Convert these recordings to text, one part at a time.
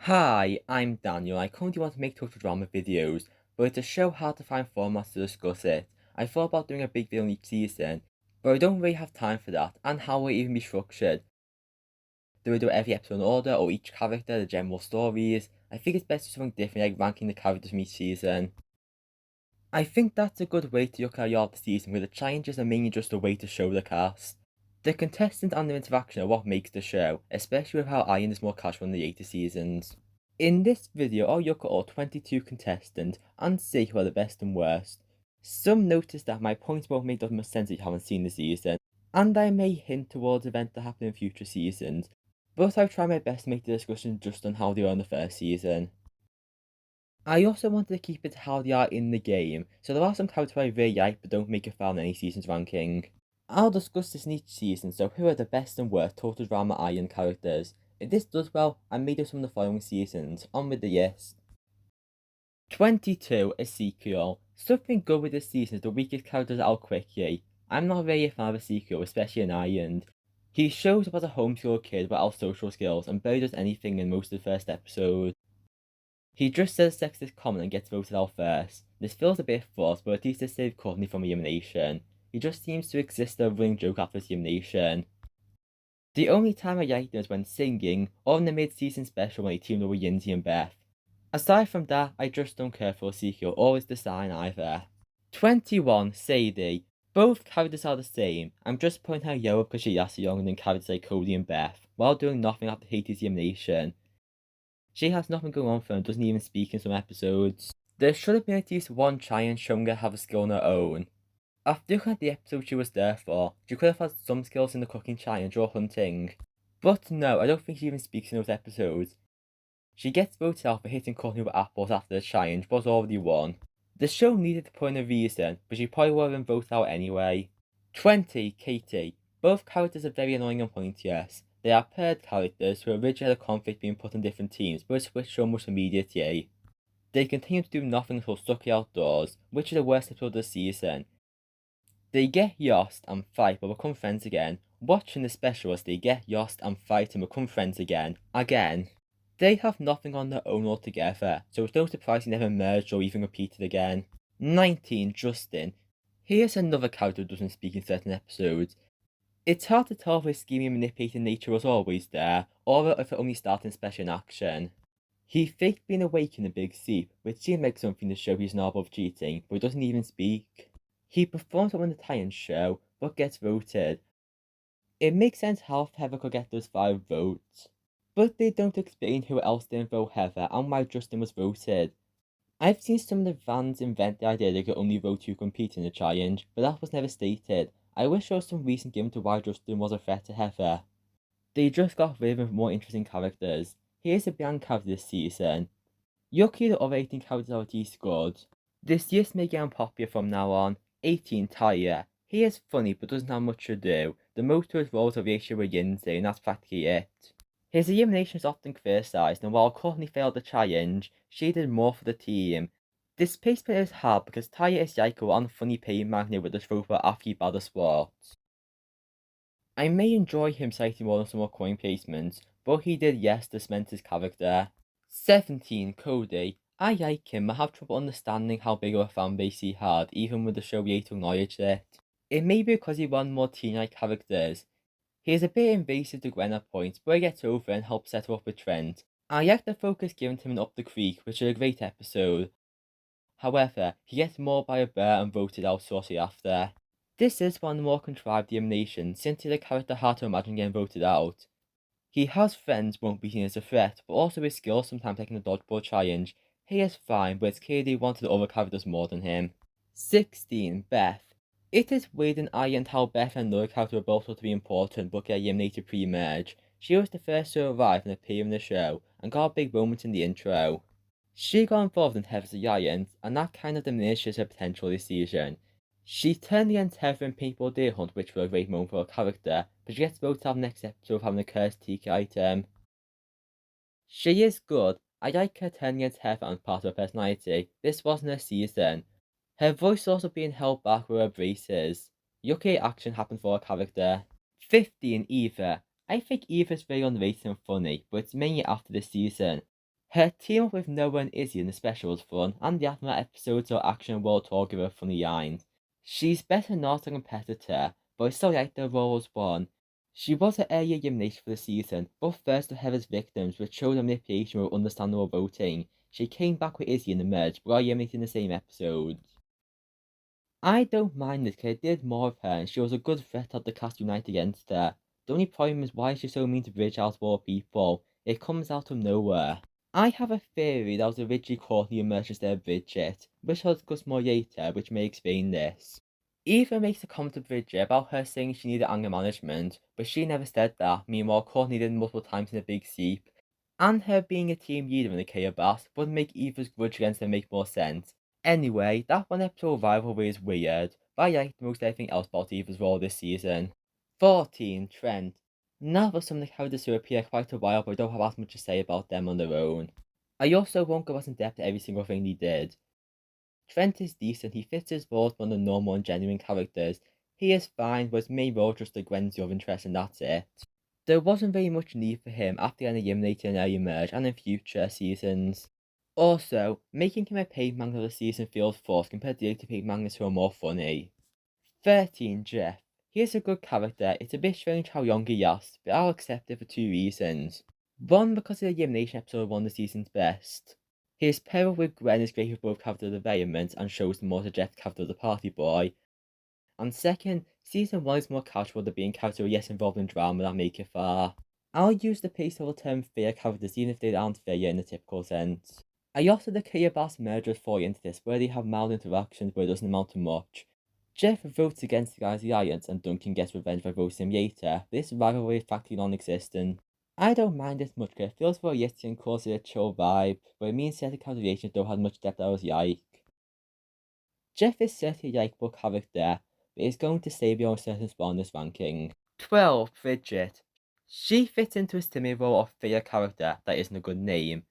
Hi, I'm Daniel. I currently want to make total drama videos, but to show how to find formats to discuss it, I thought about doing a big video on each season, but I don't really have time for that, and how will it even be structured? Do we do every episode in order, or each character, the general stories? I think it's best to do something different, like ranking the characters from each season. I think that's a good way to look at your season, where the challenges are mainly just a way to show the cast. The contestants and their interaction are what makes the show, especially with how Iron is more casual in the later seasons. In this video, I'll look at all 22 contestants and see who are the best and worst. Some notice that my points won't make that much sense if you haven't seen the season, and I may hint towards events that happen in future seasons, but I'll try my best to make the discussion just on how they are in the first season. I also wanted to keep it how they are in the game, so there are some characters I really like but don't make it far in any season's ranking. I'll discuss this in each season, so who are the best and worst Total Drama Iron characters? If this does well, I may do some of the following seasons. On with the list. 22, Ezekiel. Something good with this season is the weakest characters out quickly. I'm not really a fan of Ezekiel, especially in Iron. He shows up as a homeschool kid without social skills and barely does anything in most of the first episode. He just says sex is common and gets voted out first. This feels a bit forced, but at least it saved Courtney from elimination. He just seems to exist as a running joke after his elimination. The only time I liked him is when singing, or in the mid-season special when he teamed up with Yinzy and Beth. Aside from that, I just don't care for Ezekiel or his design either. 21, Sadie. Both characters are the same. I'm just pointing out Yellow because she lasts younger than characters like Cody and Beth, while doing nothing after Katie's elimination. She has nothing going on for her and doesn't even speak in some episodes. There should have been at least one challenge showing her have a skill on her own. After looking at the episode she was there for, she could have had some skills in the cooking challenge or hunting. But no, I don't think she even speaks in those episodes. She gets voted out for hitting Courtney with apples after the challenge, but was already won. The show needed to put in a reason, but she probably would have been voted out anyway. 20, Katie. Both characters are very annoying and pointless. They are paired characters who originally had a conflict being put on different teams, but switched almost immediately. They continue to do nothing until stuck outdoors, which is the worst episode of the season. They get lost and fight but become friends again. Watching the special as they get lost and fight and become friends again. They have nothing on their own altogether, so it's no surprise they never merged or even repeated again. 19, Justin. Here's another character who doesn't speak in certain episodes. It's hard to tell if his scheming and manipulating nature was always there, or if it only started in special action. He faked being awake in a big sleep, which seemed like something to show he's not above cheating, but he doesn't even speak. He performs on the talent show, but gets voted. It makes sense how Heather could get those 5 votes, but they don't explain who else didn't vote Heather and why Justin was voted. I've seen some of the fans invent the idea they could only vote to compete in the challenge, but that was never stated. I wish there was some reason given to why Justin was a threat to Heather. They just got rid of more interesting characters. Here's a bland character this season. Yuki the other 18 characters are D-scored. This list may get unpopular from now on. 18, Taya. He is funny but doesn't have much to do. The most of his roles are relationship with Yinze and that's practically it. His elimination is often criticised, and while Courtney failed the challenge, she did more for the team. This placement is hard because Taya is like a unfunny pain magnet with the trope of after he bad the sport. I may enjoy him citing more than some more coin placements, but he did yes to cement his character. 17, Cody. I like him, but have trouble understanding how big of a fan base he had, even with the show yet to acknowledge it. It may be because he won more teen-like characters. He is a bit invasive to Gwen at points, but he gets over and helps set her up with Trent. I like the focus given to him in Up the Creek, which is a great episode. However, he gets mauled by a bear and voted out shortly after. This is one of the more contrived eliminations, since he's a character hard to imagine getting voted out. He has friends won't be seen as a threat, but also his skills sometimes taking the dodgeball challenge. He is fine, but it's clear they wanted the other characters more than him. 16, Beth. It is weird and ironic how Beth and another character were both thought to be important but get eliminated pre-merge. She was the first to arrive and appear in the show, and got a big moment in the intro. She got involved in Heather's alliance, and that kind of diminishes her potential this season. She turned against Heather in Paintball Deer Hunt, which was a great moment for her character, but she gets voted out next episode of having a cursed tiki item. She is good. I like her turning against Heather and part of her personality. This wasn't her season. Her voice is also being held back with her braces. Yuki action happened for her character. 15, Eva. I think Eva's very underrated and funny, but it's mainly after this season. Her team up with Noah and Izzy in the special was fun, and the aftermath episodes of Action and World Tour give her funny lines. She's better not a competitor, but I still like the role as one. She was an early elimination for the season, but first of Heather's victims, which showed her manipulation with understandable voting. She came back with Izzy in the merge, but got eliminated in the same episode. I don't mind this because it did more of her, and she was a good threat of the cast unite against her. The only problem is why is she so mean to Bridge out of all people? It comes out of nowhere. I have a theory that was originally Courtney emerged instead of Bridget, which I'll discuss more later, which may explain this. Eva makes a comment to Bridget about her saying she needed anger management, but she never said that. Meanwhile, Courtney did multiple times in a big sleep. And her being a team leader in the chaos would make Eva's grudge against her make more sense. Anyway, that one episode of rivalry is weird, but I liked most everything else about Eva's role this season. 14. Trent. Now for some of the characters who appear quite a while but I don't have as much to say about them on their own. I also won't go as in depth to every single thing he did. Trent is decent, he fits his role as one of the normal and genuine characters. He is fine, but his main role just the Gwen's of interest and that's it. There wasn't very much need for him after getting eliminated in early merge and in future seasons. Also, making him a paid manga of the season feels forced compared to the other paid mangas who are more funny. 13. Jeff. He is a good character, it's a bit strange how young he is, but I'll accept it for two reasons. One, because the elimination episode won the season's best. His pair with Gwen is great for both character development and shows the more to Jeff's character of the party boy. And second, season 1 is more casual than being character yet involved in drama that make it far. I'll use the placeholder term fair characters even if they aren't fair in the typical sense. I also the chaos mergers fall into this where they have mild interactions but it doesn't amount to much. Jeff votes against the guy's alliance and Duncan gets revenge by voting him later. This rivalry is practically non-existent. I don't mind this much because it feels realistic and causes a chill vibe, but it means certain calculations don't have much depth I was like. Jeff is certainly a likeable character, but is going to stay beyond a certain spot on this ranking. 12. Bridget. She fits into a similar role of fair character that isn't a good name.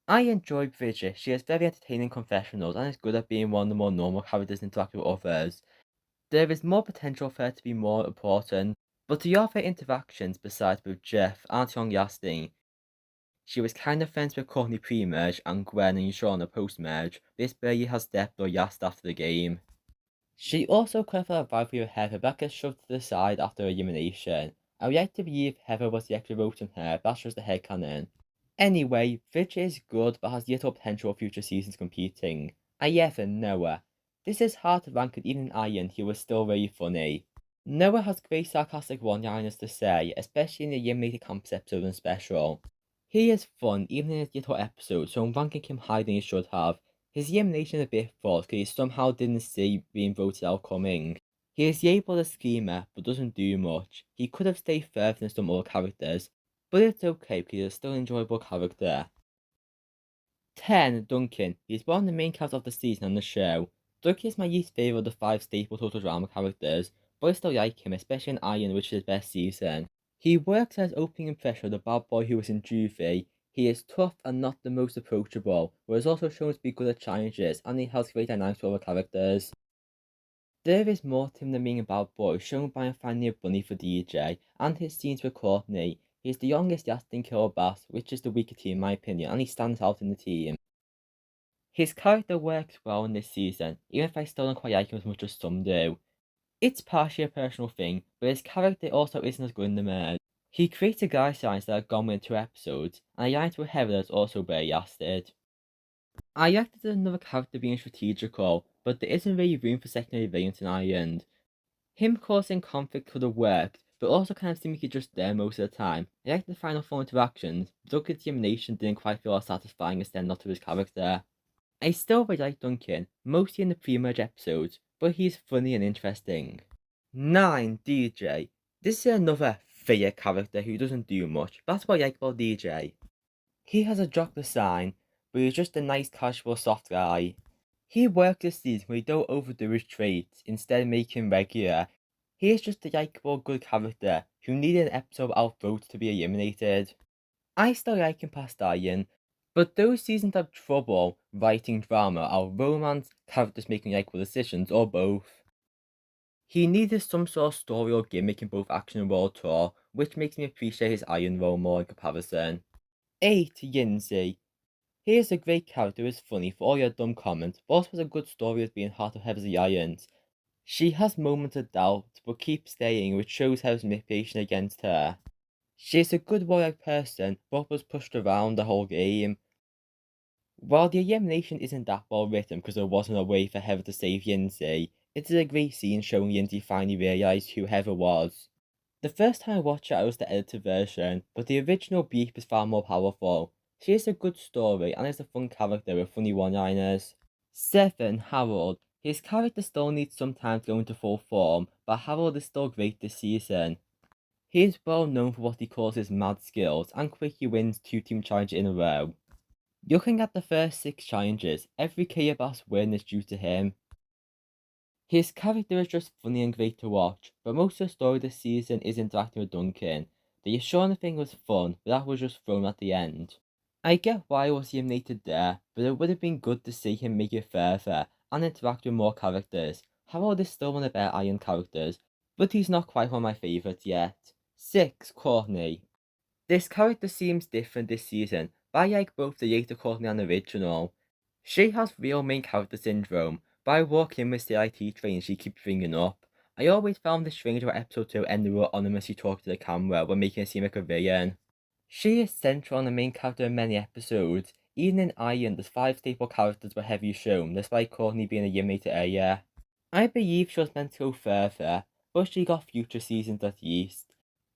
I enjoy Bridget, she has very entertaining confessionals and is good at being one of the more normal characters interacting with others. There is more potential for her to be more important, but the other interactions besides with Jeff aren't long lasting. She was kind of friends with Courtney pre-merge and Gwen and Shauna post-merge, but this barely has depth or yast after the game. She also could have a rivalry with Heather but gets shoved to the side after elimination. I would like to believe Heather was the extra vote in her, but that's just a headcanon. Anyway, Bridget is good but has little potential for future seasons competing. And Noah. This is hard to rank with even Ian, he was still very funny. Noah has great sarcastic one-liners to say, especially in the eliminated campus episode and special. He is fun even in his little episode, so I'm ranking him higher than he should have. His elimination is a bit false because he somehow didn't see being voted out coming. He is able to schemer, but doesn't do much. He could have stayed further than some other characters, but it's okay because he's still an enjoyable character. 10. Duncan. He's one of the main characters of the season on the show. Duncan is my least favourite of the 5 staple total drama characters, but I still like him, especially in Iron, which is his best season. He works as opening impression of the bad boy who was in Juvie. He is tough and not the most approachable, but is also shown to be good at challenges, and he has great dynamics with other characters. There is more to him than being a bad boy, shown by him finding a bunny for DJ, and his scenes with Courtney. He is the youngest Yastin Killer Bass, which is the weaker team in my opinion, and he stands out in the team. His character works well in this season, even if I still don't quite like him as much as some do. It's partially a personal thing, but his character also isn't as good in the merge. He creates a guy signs that are gone within 2 episodes, and a line to a Heather that's also very lasted. I liked another character being strategical, but there isn't really room for secondary villains in Iron. Him causing conflict could have worked, but also kind of seemed like just there most of the time. I liked the final 4 interactions, but Duncan's elimination didn't quite feel as satisfying as then not to his character. I still really like Duncan, mostly in the pre-merge episodes, but he's funny and interesting. 9. DJ. This is another fair character who doesn't do much, but that's what I like about DJ. He has a jock sign, but he's just a nice casual soft guy. He works this season where he don't overdo his traits, instead making him regular. He is just a likeable good character who needed an episode without votes to be eliminated. I still like him past Iron, but those seasons have trouble writing drama are romance, characters making likeable decisions, or both. He needed some sort of story or gimmick in both Action and World Tour, which makes me appreciate his Iron role more in comparison. 8. Yinsey. He is a great character who is funny for all your dumb comments, but also has a good story as being heart of Heather's Giant. She has moments of doubt, but keeps staying, which shows Heather's manipulation against her. She is a good warrior person, but was pushed around the whole game. While the elimination isn't that well written because there wasn't a way for Heather to save Yinsey, it is a great scene showing Yinsey finally realised who Heather was. The first time I watched it, I was the edited version, but the original Beep is far more powerful. She is a good story and is a fun character with funny one-liners. 7. Harold. His character still needs some time to go into full form, but Harold is still great this season. He is well known for what he calls his mad skills and quickly wins 2 team challenges in a row. Looking at the first 6 challenges, every Chaos win is due to him. His character is just funny and great to watch, but most of the story this season is interacting with Duncan. The Yashona thing was fun, but that was just thrown at the end. I get why he was eliminated there, but it would have been good to see him make it further and interact with more characters. Harold is still one of the better Iron characters, but he's not quite one of my favourites yet. 6. Courtney. This character seems different this season, but I like both the later Courtney and the original. She has real main character syndrome, but I walk in with CIT train she keeps bringing up. I always found this strange how episode 2 ended with anonymously talking to the camera when making her seem like a villain. She is central and the main character in many episodes. Even in Iron, the 5 staple characters were heavily shown, despite Courtney being eliminated earlier. I believe she was meant to go further, but she got future seasons at least.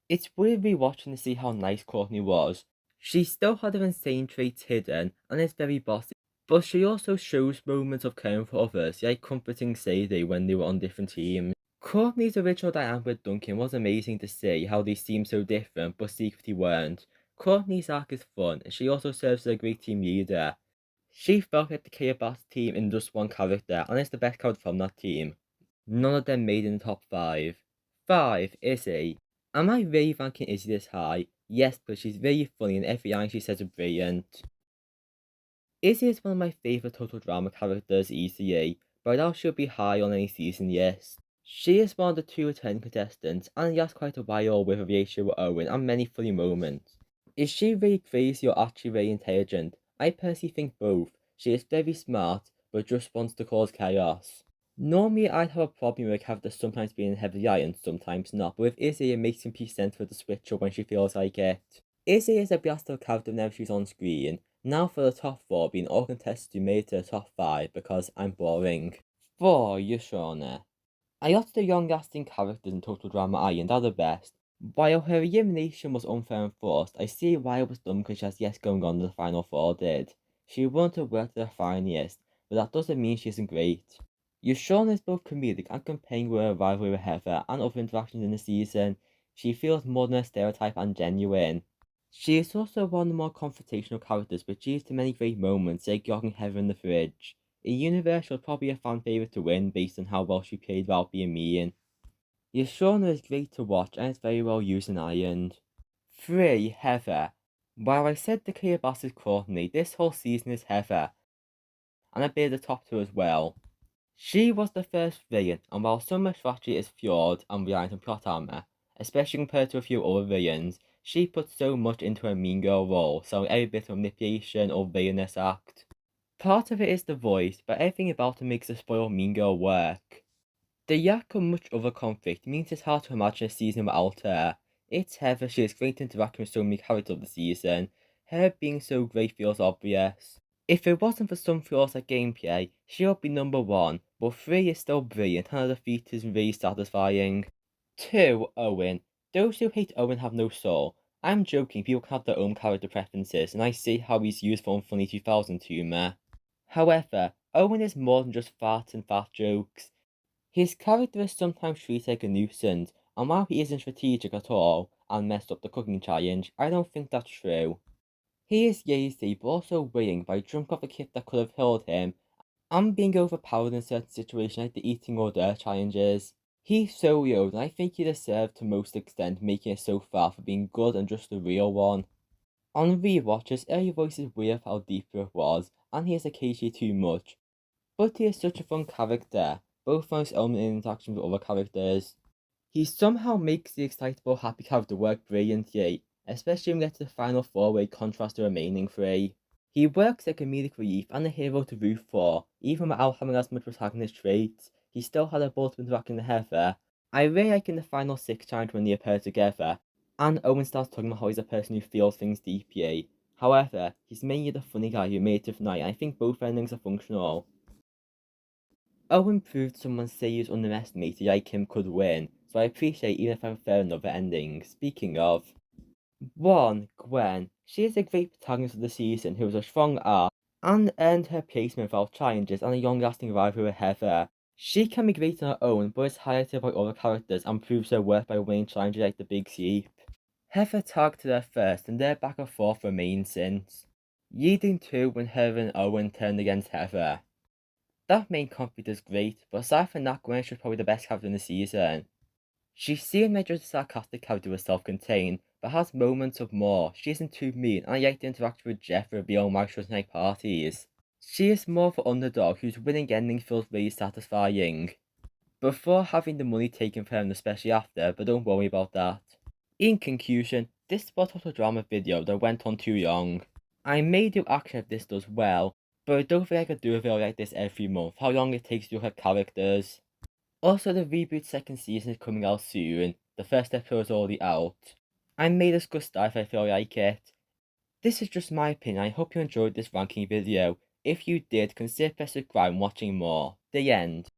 It's weird rewatching to see how nice Courtney was. She still had her insane traits hidden and is very bossy, but she also shows moments of caring for others, like comforting Sadie when they were on different teams. Courtney's original dynamic with Duncan was amazing to see how they seemed so different but secretly weren't. Courtney's arc is fun and she also serves as a great team leader. She felt like the Chaos team in just one character and is the best character from that team. None of them made in the top 5. 5. Izzy. Am I really ranking Izzy this high? Yes, but she's very funny and every line she says is brilliant. Izzy is one of my favourite total drama characters easily, but I doubt she'll be high on any season list. She is one of the 2 returning contestants and lasts quite a while with a relationship with Owen and many funny moments. Is she really crazy or actually very intelligent? I personally think both. She is very smart, but just wants to cause chaos. Normally, I'd have a problem with a character sometimes being heavily and sometimes not, but with Izzy, it makes complete sense for the switch up when she feels like it. Izzy is a blast of character whenever she's on screen. Now for the top 4 being all contestants who made it to the top 5 because I'm boring. 4. Yashona. I thought the young-lasting characters in Total Drama Island are the best. While her elimination was unfair and forced, I see why it was done because she has yes going on the final 4 did. She wanted to work to the finalist, but that doesn't mean she isn't great. Yashona is both comedic and compelling with her rivalry with Heather and other interactions in the season. She feels more than a stereotype and genuine. She is also one of the more confrontational characters, but leads to many great moments, like yogging Heather in the fridge. In universe, she was probably a fan favourite to win based on how well she played without being mean. Yashona is great to watch and is very well used in Iron. 3. Heather. While I said the clear boss is Courtney, this whole season is Heather, and a bit of the top 2 as well. She was the first villain, and while some of her strategy is flawed and reliant on plot armor, especially compared to a few other villains, she put so much into her mean girl role, so every bit of manipulation or villainous act. Part of it is the voice, but everything about her makes the spoiled mean girl work. The lack of much other conflict means it's hard to imagine a season without her. It's Heather, she is great interacting with so many characters of the season. Her being so great feels obvious. If it wasn't for some flaws like gameplay, she would be number 1, but 3 is still brilliant and her defeat is really satisfying. 2. Owen. Those who hate Owen have no soul. I'm joking, people can have their own character preferences, and I see how he's useful and funny 2000 humour. However, Owen is more than just farts and fat jokes. His character is sometimes treated like a nuisance, and while he isn't strategic at all and messed up the cooking challenge, I don't think that's true. He is lazy but also willing by jumping off a cliff that could have killed him and being overpowered in certain situations like the eating or dirt challenges. He's so old and I think he deserved to most extent making it so far for being good and just a real one. On rewatches, early voice is weird for how deep it was, and he is occasionally too much. But he is such a fun character, both from his own interactions with other characters. He somehow makes the excitable happy character work brilliantly, especially when we get to the final 4 where he contrasts the remaining 3. He works as a comedic relief and a hero to root for, even without having as much protagonist traits. He still had a both interacting with Heather. I really like in the final 6 times when they appear together, and Owen starts talking about how he's a person who feels things deeply. However, he's mainly the funny guy who made it to night, and I think both endings are functional. Owen proved someone say he was underestimated like him could win, so I appreciate even if I prefer another ending. Speaking of, 1. Gwen. She is a great protagonist of the season who has a strong arc and earned her placement without challenges and a long-lasting rivalry with Heather. She can be great on her own, but is highlighted by other characters and proves her worth by winning challenges like the Big Sleep. Heather targeted her first, and their back and forth remained since, leading to when her and Owen turned against Heather. That main conflict is great, but aside from that, Gwen is probably the best character in the season. She seems like just a sarcastic character with self-contained, but has moments of more. She isn't too mean, and I like the interaction with Jeff beyond my shows night parties. She is more of an underdog whose winning ending feels really satisfying. Before having the money taken from her, especially after, but don't worry about that. In conclusion, this was a drama video that went on too long. I may do action if this does well, but I don't think I could do a video like this every month, how long it takes to look at characters. Also, the reboot second season is coming out soon. The first episode is already out. I may discuss that if I feel like it. This is just my opinion. I hope you enjoyed this ranking video. If you did, consider pressing subscribe and watching more. The end.